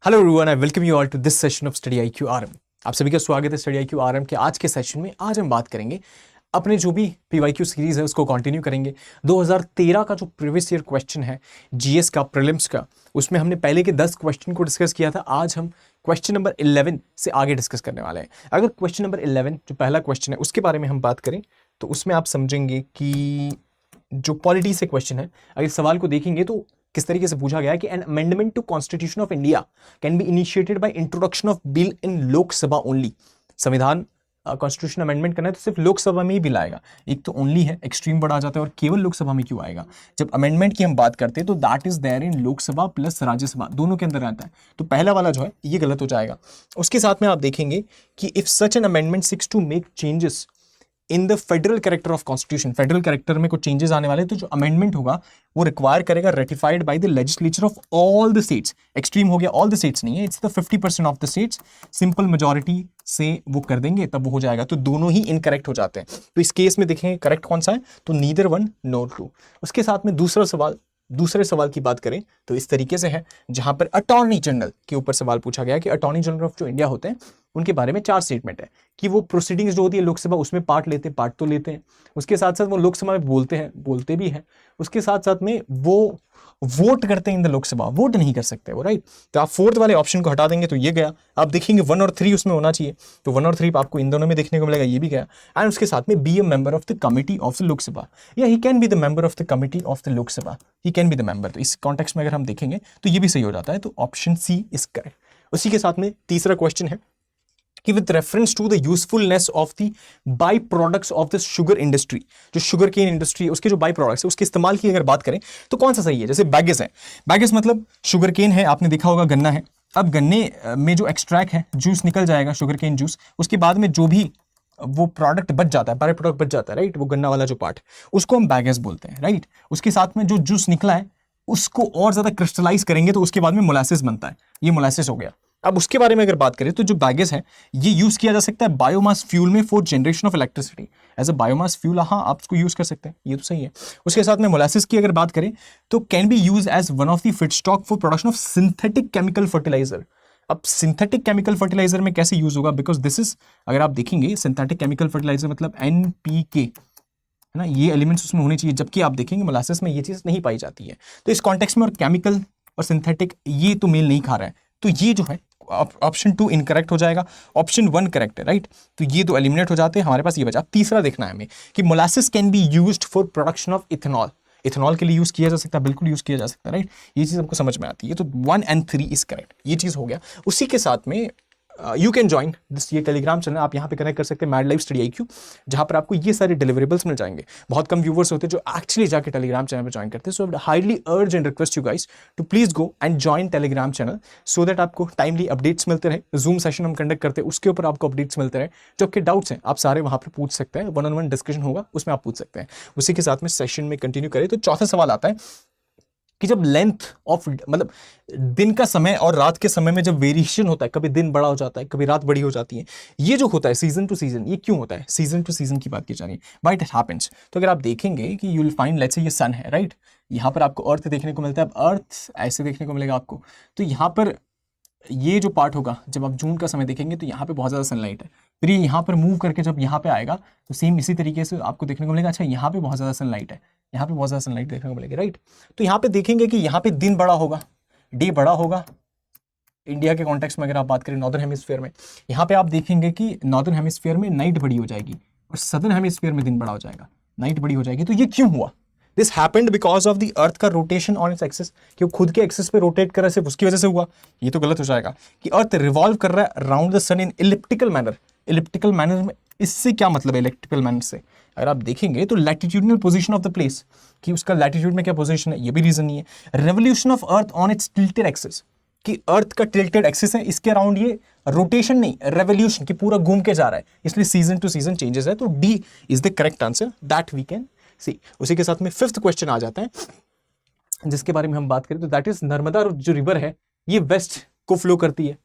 Hello everyone, I welcome you all to this session of Study IQ RM. आप सभी का स्वागत है स्टडी आईक्यू आरएम के आज के सेशन में। आज हम बात करेंगे अपने जो भी पीवाईक्यू सीरीज है उसको कंटिन्यू करेंगे। 2013 का जो प्रीवियस ईयर क्वेश्चन है जीएस का, प्रीलिम्स का, उसमें हमने पहले के 10 क्वेश्चन को डिस्कस किया था। आज हम क्वेश्चन नंबर 11 से आगे डिस्कस करने वाले हैं। अगर क्वेश्चन नंबर 11 जो पहला क्वेश्चन है उसके बारे में हम बात करें तो उसमें आप समझेंगे कि जो पॉलिटी से क्वेश्चन है, अगर सवाल को देखेंगे तो किस तरीके से पूछा गया है कि an amendment to constitution of India can be initiated by introduction of bill in Lok Sabha only. संविधान कॉन्स्टिट्यूशन अमेंडमेंट करना है तो सिर्फ लोकसभा में ही बिल आएगा। एक तो ओनली है, एक्सट्रीम वर्ड आ जाता है, और केवल लोकसभा में क्यों आएगा? जब अमेंडमेंट की हम बात करते हैं तो that is there in Lok Sabha plus Rajya Sabha, दोनों के अंदर रहता है। तो पहला वाला जो है ये गलत हो जाएगा। उसके साथ में आप देखेंगे कि if such an amendment seeks to make changes in the federal character of constitution, federal character में कुछ चेंजेस आने वाले, तो जो अमेंडमेंट होगा वो रिक्वायर करेगा ratified by the legislature of all the states. Extreme हो गया, ऑल द स्टेट्स नहीं है, it's the 50% of the states. Simple majority से वो कर देंगे तब वो हो जाएगा। तो दोनों ही इनकरेक्ट हो जाते हैं। तो इस केस में देखेंगे करेक्ट कौन सा है, तो नीदर वन नॉर ट्रू। उसके साथ में दूसरे सवाल की बात करें तो इस तरीके से है, जहां पर अटॉर्नी जनरल के ऊपर सवाल पूछा गया कि अटॉर्नी जनरल ऑफ जो इंडिया होते हैं उनके बारे में 4 स्टेटमेंट है कि वो प्रोसीडिंग्स जो होती है लोकसभा उसमें पार्ट तो लेते हैं। उसके साथ साथ वो लोकसभा में बोलते भी हैं। उसके साथ साथ में वो वोट करते हैं इन द लोकसभा, वोट नहीं कर सकते वो, राइट। तो आप फोर्थ वाले ऑप्शन को हटा देंगे तो ये गया। आप देखेंगे 1 और 3 उसमें होना चाहिए, तो 1 और 3 आपको इन दोनों में देखने को मिलेगा, ये भी गया। एंड उसके साथ में be a member of the committee of the Lok Sabha, या he can be the member of the committee of the Lok Sabha, he can be the member. तो इस कॉन्टेक्स्ट में अगर हम देखेंगे तो ये भी सही हो जाता है। तो ऑप्शन सी इज करेक्ट। उसी के साथ में तीसरा क्वेश्चन है कि with reference to the usefulness of the by products of the sugar industry, जो शुगर केन इंडस्ट्री है उसके जो बाई प्रोडक्ट्स है उसके इस्तेमाल की अगर बात करें तो कौन सा सही है? जैसे बैगेस है, बैगेस मतलब शुगर केन है, आपने देखा होगा गन्ना है। अब गन्ने में जो एक्सट्रैक्ट है, जूस निकल जाएगा, शुगर केन जूस, उसके बाद में जो भी वो प्रोडक्ट बच जाता है, बाई प्रोडक्ट बच जाता है, राइट, वो गन्ना वाला जो पार्ट, उसको हम बैगेस बोलते हैं, राइट। उसके साथ में जो जूस निकला है उसको और ज्यादा क्रिस्टलाइज करेंगे तो उसके बाद में मोलासिस बनता है, ये मोलासिस हो गया। अब उसके बारे में अगर बात करें तो जो बैगेस है ये यूज किया जा सकता है बायोमास फ्यूल में for generation of electricity, as a biomass fuel, हाँ आप उसको यूज कर सकते हैं, ये तो सही है। उसके साथ में मोलासिस की अगर बात करें तो can be use as one of the feedstock for production of synthetic chemical fertiliser. अब सिंथेटिक केमिकल फर्टिलाइजर में कैसे यूज होगा? बिकॉज दिस इज, अगर आप देखेंगे सिंथेटिक केमिकल फर्टिलाइजर मतलब NPK है ना, ये एलिमेंट्स उसमें होने चाहिए, जबकि आप देखेंगे मोलासिस में ये चीज नहीं पाई जाती है। तो इस कॉन्टेक्स्ट में और केमिकल और सिंथेटिक ये तो मेल नहीं खा रहा है, तो ये जो है ऑप्शन 2 इनकरेक्ट हो जाएगा, ऑप्शन 1 करेक्ट है, राइट। तो ये दो एलिमिनेट हो जाते हैं, हमारे पास ये बचा। अब तीसरा देखना है हमें कि molasses can be used for production of ethanol, ethanol के लिए यूज किया जा सकता है, बिल्कुल यूज किया जा सकता है, राइट। ये चीज हमको समझ में आती है। तो 1 और 3 इज करेक्ट, ये चीज हो गया। उसी के साथ में यू कैन ज्वाइन दिस, ये टेलीग्राम चैनल आप यहाँ पे कनेक्ट कर सकते हैं, मैड लाइफ स्टडी आईक्यू, जहाँ पर आपको ये सारे डिलीवरेबल्स मिल जाएंगे। बहुत कम व्यूवर्स होते हैं जो एक्चुअली जाके टेलीग्राम चैनल पे ज्वाइन करते हैं। So I highly urge and request you guys to please go and join Telegram channel, so that आपको टाइमली अपडेट्स मिलते रहे। जूम सेशन हम कंडक्ट करते हैं, उसके ऊपर आपको अपडेट्स मिलते रहे। जो आपके डाउट्स हैं आप सारे वहाँ पर पूछ सकते हैं, 1-on-1 डिस्कशन होगा, उसमें आप पूछ सकते हैं। उसी के साथ में सेशन में कंटिन्यू करें तो चौथा सवाल आता है कि जब लेंथ ऑफ, मतलब दिन का समय और रात के समय में जब वेरिएशन होता है, कभी दिन बड़ा हो जाता है, कभी रात बड़ी हो जाती है, ये जो होता है सीजन टू सीजन, ये क्यों होता है? सीजन टू सीजन की बात की जा रही है, व्हाई इट हैपेंस। तो अगर आप देखेंगे कि you will find, let's say ये सन है, राइट, यहाँ पर आपको अर्थ देखने को मिलता है। अब अर्थ ऐसे देखने को मिलेगा आपको, तो यहाँ पर ये जो पार्ट होगा, जब आप जून का समय देखेंगे तो यहाँ पे बहुत ज़्यादा सनलाइट है, फिर ये यहाँ पर मूव करके जब यहाँ पे आएगा तो सेम इसी तरीके से आपको देखने को मिलेगा, अच्छा यहाँ पे बहुत ज़्यादा सनलाइट है, यहाँ पे बहुत ज़्यादा सनलाइट देखने को मिलेगी, राइट। तो यहाँ पे देखेंगे कि यहाँ पे दिन बड़ा होगा, डे बड़ा होगा। इंडिया के कॉन्टेक्स्ट में अगर आप बात करें नॉर्दर्न हेमिस्फीयर में, यहाँ पे आप देखेंगे कि नॉर्दर्न हेमिस्फीयर में नाइट बड़ी हो जाएगी और सदर्न हेमिस्फीयर में दिन बड़ा हो जाएगा, नाइट बड़ी हो जाएगी। तो ये क्यों हुआ? This happened because of the earth का रोटेशन ऑन इट्स एक्सिस, कि वो खुद के एक्सिस पे रोटेट कर रहा है, सिर्फ उसकी वजह से हुआ। ये तो गलत हो जाएगा कि अर्थ रिवॉल्व कर रहा है around the sun in elliptical manner. Elliptical manner में इससे क्या मतलब है? इलिप्टिकल मैनर से अगर आप देखेंगे तो latitudinal position of the place, कि उसका लैटिट्यूड में क्या पोजीशन है, ये भी रीजन नहीं है। Revolution of earth on it's tilted axis, कि अर्थ का टिल्टेड एक्सिस है, इसके अराउंड ये रोटेशन नहीं, रेवोल्यूशन, कि पूरा घूम के जा रहा है, इसलिए सीजन टू सीजन चेंजेस है। तो D is the correct answer, that we can see. उसी के साथ में 5th क्वेश्चन आ जाता है, जिसके बारे में हम बात करें तो दैट इज नर्मदा जो रिवर है ये वेस्ट को फ्लो करती है,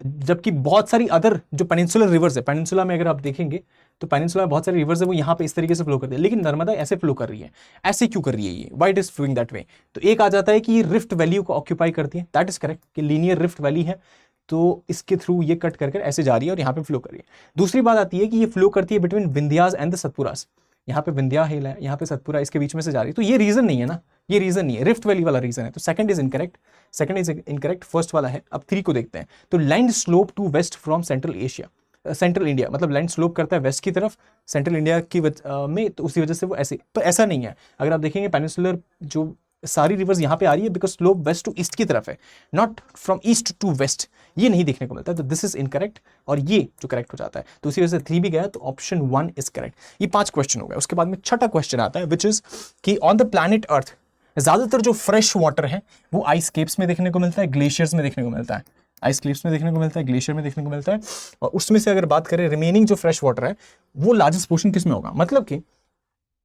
जबकि बहुत सारी अदर जो पेनिनसुलर रिवर्स है, पेनिनसुला में अगर आप देखेंगे तो पेनिनसुला में बहुत सारी रिवर्स है, वो यहाँ पे इस तरीके से फ्लो करती है, लेकिन नर्मदा ऐसे फ्लो कर रही है। ऐसे क्यों कर रही है ये, why it is flowing that way? तो एक आ जाता है कि ये रिफ्ट वैली को ऑक्यूपाई करती है, दैट इज करेक्ट, कि लीनियर रिफ्ट वैली है, तो इसके थ्रू ये कट कर ऐसे जा रही है और यहाँ पे फ्लो कर रही है। दूसरी बात आती है कि ये फ्लो करती है बिटवीन विंध्यास एंड द सतपुरास, यहाँ पे विंध्या हिल है, यहाँ पे सतपुरा, इसके बीच में से जा रही है, तो ये रीजन नहीं है ना, ये रीजन नहीं है, रिफ्ट वैली वाला रीजन है। तो second is incorrect, second is incorrect, first वाला है। अब थ्री को देखते हैं, तो land slope to west from central Asia, central India, मतलब लैंड स्लोप करता है वेस्ट की तरफ सेंट्रल इंडिया की में, तो उसी वजह से वो ऐसे, पर ऐसा नहीं है। अगर आप देखेंगे पेनिनसुलर जो सारी रिवर्स यहाँ पे आ रही है because slope west to east की तरफ है, not from east to west, ये नहीं देखने को मिलता है, तो दिस इज इनकरेक्ट और ये जो करेक्ट हो जाता है, तो उसी वजह से 3 भी गया, तो ऑप्शन 1 इज करेक्ट। ये 5 क्वेश्चन हो गए। उसके बाद में छठा क्वेश्चन आता है विच इज कि ऑन द प्लैनेट अर्थ ज्यादातर जो फ्रेश वाटर है वो आइस केप्स में देखने को मिलता है, ग्लेशियर्स में देखने को मिलता है, आइस क्लिप्स में देखने को मिलता है, ग्लेशियर में देखने को मिलता है, और उसमें से अगर बात करें रिमेनिंग जो फ्रेश वाटर है वो लार्जेस्ट पोर्शन किस में होगा, मतलब कि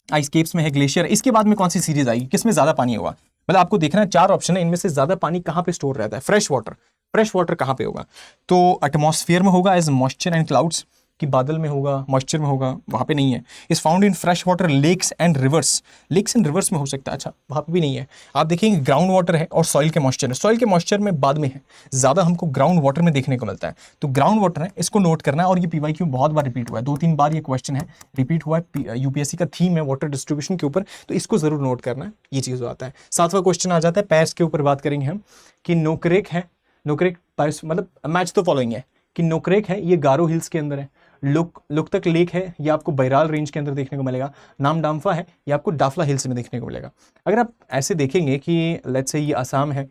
आइस केप्स में है, ग्लेशियर, इसके बाद में कौन सी सीरीज आएगी, किसमें ज्यादा पानी होगा, मतलब आपको देखना है 4 ऑप्शन है, इनमें से ज्यादा पानी कहां पे स्टोर रहता है, फ्रेश वाटर कहां पे होगा, तो एटमॉस्फेयर में होगा एज मॉइस्चर एंड क्लाउड्स, कि बादल में होगा, मॉइस्चर में होगा, वहां पे नहीं है। Is found in fresh water lakes and rivers, lakes and rivers में हो सकता है, अच्छा वहां पे भी नहीं है। आप देखेंगे ग्राउंड वाटर है और सॉइल के मॉइस्चर है, सॉइल के मॉइस्चर में बाद में है, ज्यादा हमको ग्राउंड वाटर में देखने को मिलता है, तो ग्राउंड वाटर है, इसको नोट करना है। और ये पीवाईक्यू बहुत बार रिपीट हुआ है, 2-3 बार ये क्वेश्चन है रिपीट हुआ है, यूपीएससी का थीम है वाटर डिस्ट्रीब्यूशन के ऊपर, तो इसको जरूर नोट करना है, ये चीज हो आता है। 7वां क्वेश्चन आ जाता है पैर्स के ऊपर, बात करेंगे हम कि नोकरेक है, नोकरेक मतलब मैच तो फॉलोइंग है कि नोकरेक है ये गारो हिल्स के अंदर है, लोकतक लेक है ये आपको बैराल रेंज के अंदर देखने को मिलेगा, नामडाम्फा है ये आपको डाफला हिल्स में देखने को मिलेगा। अगर आप ऐसे देखेंगे कि लेट्स से ये असम है,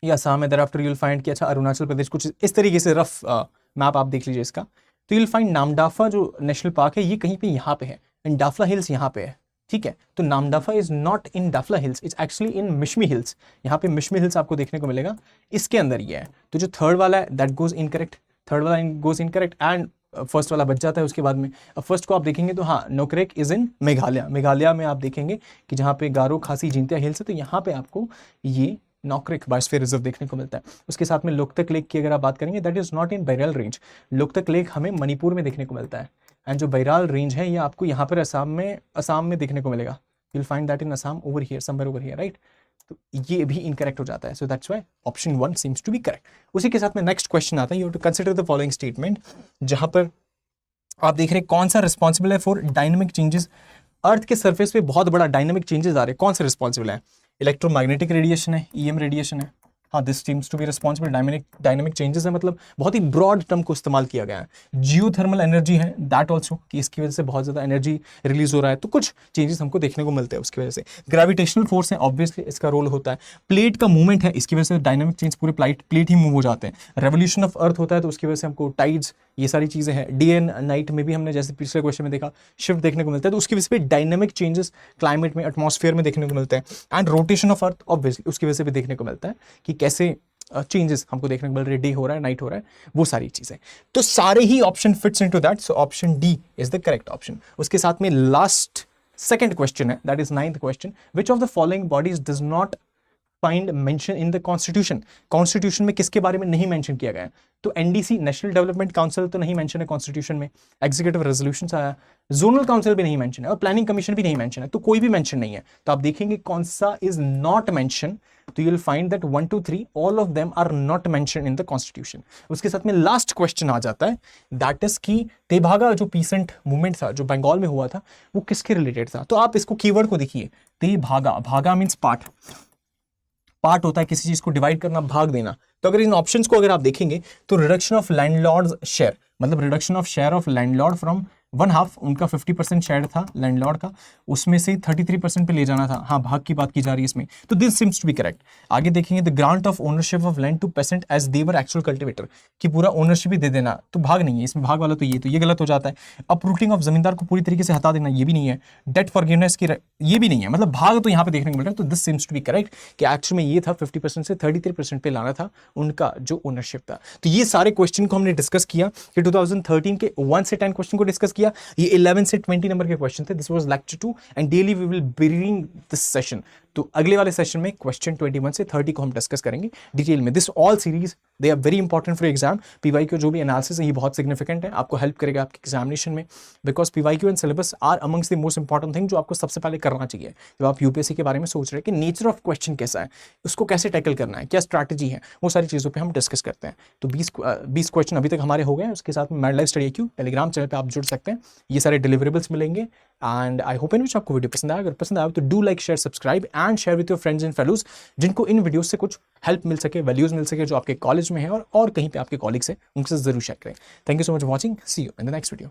ये असम है, देयरआफ्टर यू विल फाइंड कि अच्छा अरुणाचल प्रदेश, कुछ इस तरीके से रफ मैप आप देख लीजिए इसका, तो यू विल फाइंड नामडाफा जो नेशनल पार्क है ये कहीं पे यहाँ पे है एंड डाफला हिल्स यहाँ पे है, ठीक है। तो Namdapha is not in Dafla hills, it's actually in Mishmi hills, यहाँ पे मिश्मी हिल्स आपको देखने को मिलेगा, इसके अंदर ये है। तो जो थर्ड वाला है दैट गोज इनकरेक्ट, थर्ड वाला गोज इनकरेक्ट एंड फर्स्ट वाला बच जाता है उसके बाद में। अब फर्स्ट को आप देखेंगे तो हाँ नोकरेक इज इन मेघालय, मेघालय में आप देखेंगे कि जहाँ पे गारो खासी जिंतिया हिल्स है, तो यहाँ पे आपको ये नोकरेक बायोस्फीयर रिजर्व देखने को मिलता है। उसके साथ में लोकतक लेक की अगर आप बात करेंगे that is not in Barail range, Loktak lake हमें मणिपुर में देखने को मिलता है, एंड जो बैराल रेंज है ये आपको यहाँ पर असम में देखने को मिलेगा, you will find that in Assam over here, somewhere over here, right. तो ये भी इनकरेक्ट हो जाता है, so that's why option 1 seems to be correct. उसी के साथ में नेक्स्ट क्वेश्चन आता है, you have to consider the following statement, जहां पर आप देख रहे हैं कौन सा रिस्पॉन्सिबल है फॉर डायनेमिक चेंजेस, अर्थ के सरफेस पे बहुत बड़ा डायनेमिक चेंजेस आ रहे हैं, कौन सा रिस्पॉन्सिबल है, इलेक्ट्रोमैग्नेटिक रेडिएशन है, ईएम रेडिएशन है, हाँ this seems to be responsible, dynamic changes है, मतलब बहुत ही ब्रॉड टर्म को इस्तेमाल किया गया है। जियोथर्मल एनर्जी है दैट ऑल्सो, कि इसकी वजह से बहुत ज़्यादा एनर्जी रिलीज हो रहा है, तो कुछ चेंजेस हमको देखने को मिलते हैं उसकी वजह से। ग्रेविटेशनल फोर्स है, ऑब्वियसली इसका रोल होता है। प्लेट का मूवमेंट है, इसकी वजह से डायनेमिक चेंज पूरे प्लेट ही मूव हो जाते हैं। रेवोल्यूशन ऑफ अर्थ होता है, तो उसकी वजह से हमको टाइड्स, ये सारी चीज़ें हैं। डे एंड नाइट में भी हमने जैसे पिछले क्वेश्चन में देखा शिफ्ट देखने को मिलता है, तो उसकी वजह से डायनेमिक चेंजेस क्लाइमेट में, एटमॉस्फेयर में देखने को मिलते हैं। And rotation of earth obviously उसकी वजह से भी देखने को मिलता है कि कैसे चेंजेस हमको देखने को मिल रहे हैं, डे हो रहा है, नाइट हो रहा है, वो सारी चीजें। तो सारे ही option fits into that, so option D is the correct option. उसके साथ में लास्ट सेकंड क्वेश्चन है, that is 9th question, which of the following bodies does not find mention in the constitution, constitution में किसके बारे में नहीं mention किया गया है, तो एनडीसी नेशनल डेवलपमेंट काउंसिल तो नहीं मेंशन है कॉन्स्टिट्यूशन में, एग्जीक्यूटिव रेजोल्यूशंस आया, जोनल काउंसिल भी नहीं मेंशन है, और प्लानिंग कमीशन भी नहीं मेंशन है, तो कोई भी मेंशन नहीं है। तो आप देखेंगे कौन सा इज नॉट मेंशन, तो you will find that 1 2 3 all of them are not mention in the constitution. उसके साथ में लास्ट क्वेश्चन आ जाता है, दैट इज कि तेभागा जो पीसेंट मूवमेंट था जो बंगाल में हुआ था वो किसके रिलेटेड था। तो आप इसको कीवर्ड को देखिए, तेभागा, भागा मीन्स पार्ट होता है किसी चीज को डिवाइड करना, भाग देना। तो अगर इन ऑप्शंस को अगर आप देखेंगे तो रिडक्शन ऑफ लैंडलॉर्ड्स शेयर, मतलब reduction of share of landlord from 1/2, उनका 50% शेयर था लैंडलॉर्ड का, उसमें से 33% पे ले जाना था, हाँ भाग की बात की जा रही है इसमें, तो this seems to be correct. आगे देखेंगे the grant of ownership of land to peasant as they were actual cultivator, कि पूरा ओनरशिप ही दे देना, तो भाग नहीं है इसमें, भाग वाला तो ये गलत हो जाता है। अपरूटिंग ऑफ जमींदार को पूरी तरीके से हटा देना, ये भी नहीं है। डेट फॉरगिवनेस की ये भी नहीं है, मतलब भाग तो यहाँ पे देखने को मिल रहा है, तो this seems to be correct कि एक्चुअल में ये था 50% से 33% पे लाना था उनका जो ओनरशिप था। तो ये सारे क्वेश्चन को हमने डिस्कस किया कि 2013 के 1 से 10 क्वेश्चन को डिस्कस किया, ये 11 से 20 नंबर के क्वेश्चन थे। This was lecture 2 and daily we will be reading this session. तो अगले वाले सेशन में क्वेश्चन 21 से 30 को हम डिस्कस करेंगे डिटेल में। This all series they are very important for exam. PYQ जो भी एनालिसिस है ये बहुत सिग्निफिकेंट है, आपको हेल्प करेगा आपके एग्जामिनेशन में, because PYQ and syllabus are amongst the most important thing जो आपको सबसे पहले करना चाहिए जब आप यूपीएससी के बारे में सोच रहे हैं कि नेचर ऑफ क्वेश्चन कैसा है, उसको कैसे टैकल करना है, क्या स्ट्रैटेजी है, वो सारी चीज़ों पर हम डिस्कस करते हैं। तो 20 क्वेश्चन अभी तक हमारे हो गए हैं। उसके साथ में mad life study IQ Telegram channel पर आप जुड़ सकते हैं, ये सारे डिलीवरेबल्स मिलेंगे। एंड आई होप इन विच आपको वीडियो पसंद आया, अगर पसंद आया तो do like share subscribe and share with your friends and fellows जिनको इन वीडियो से कुछ हेल्प मिल सके, वैल्यूज मिल सके, जो आपके कॉलेज में है और कहीं पे आपके कॉलीग्स हैं उनके साथ जरूर शेयर करें। Thank you so much for watching, see you in the next video.